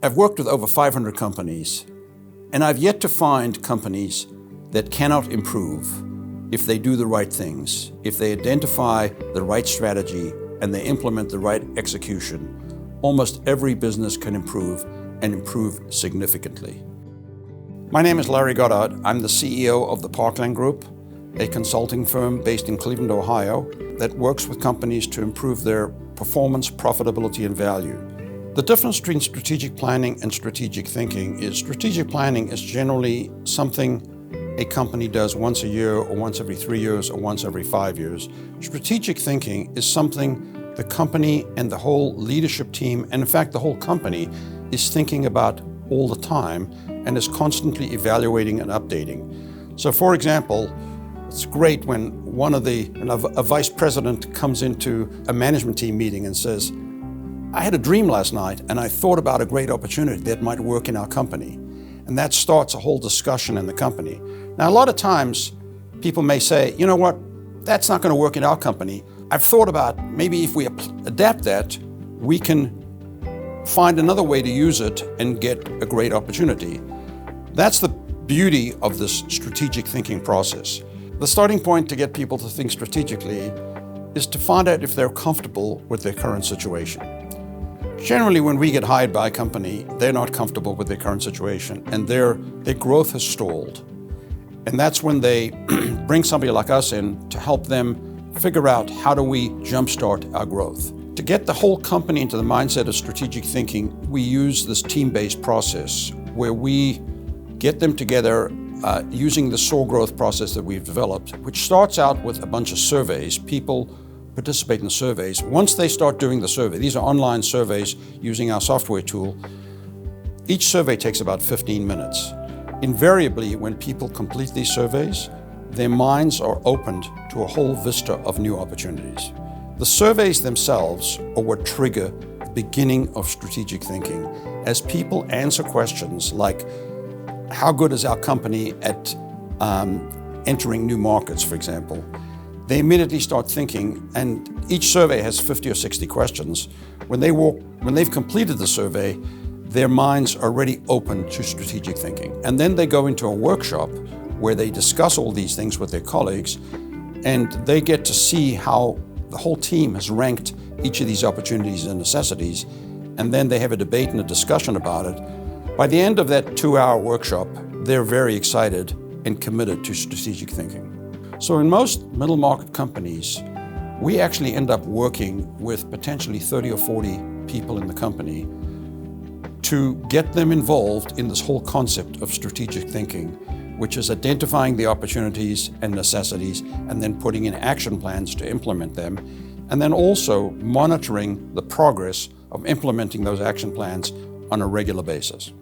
I've worked with over 500 companies, and I've yet to find companies that cannot improve if they do the right things, if they identify the right strategy and they implement the right execution. Almost every business can improve and improve significantly. My name is Larry Goddard. I'm the CEO of the Parkland Group, a consulting firm based in Cleveland, Ohio, that works with companies to improve their performance, profitability, and value. The difference between strategic planning and strategic thinking is strategic planning is generally something a company does once a year or once every 3 years or once every 5 years. Strategic thinking is something the company and the whole leadership team, and in fact the whole company, is thinking about all the time and is constantly evaluating and updating. So for example, it's great when a vice president comes into a management team meeting and says, I had a dream last night and I thought about a great opportunity that might work in our company. And that starts a whole discussion in the company. Now, a lot of times people may say, you know what, that's not going to work in our company. I've thought about maybe if we adapt that, we can find another way to use it and get a great opportunity. That's the beauty of this strategic thinking process. The starting point to get people to think strategically is to find out if they're comfortable with their current situation. Generally, when we get hired by a company, they're not comfortable with their current situation and their growth has stalled. And that's when they bring somebody like us in to help them figure out how do we jumpstart our growth. To get the whole company into the mindset of strategic thinking, we use this team-based process where we get them together using the SOAR growth process that we've developed, which starts out with a bunch of surveys. People participate in the surveys. Once they start doing the survey, these are online surveys using our software tool, each survey takes about 15 minutes. Invariably, when people complete these surveys, their minds are opened to a whole vista of new opportunities. The surveys themselves are what trigger the beginning of strategic thinking. As people answer questions like, how good is our company at entering new markets, for example, they immediately start thinking, and each survey has 50 or 60 questions. When they've completed the survey, their minds are already open to strategic thinking. And then they go into a workshop where they discuss all these things with their colleagues, and they get to see how the whole team has ranked each of these opportunities and necessities, and then they have a debate and a discussion about it. By the end of that 2-hour workshop, they're very excited and committed to strategic thinking. So in most middle market companies, we actually end up working with potentially 30 or 40 people in the company to get them involved in this whole concept of strategic thinking, which is identifying the opportunities and necessities and then putting in action plans to implement them, and then also monitoring the progress of implementing those action plans on a regular basis.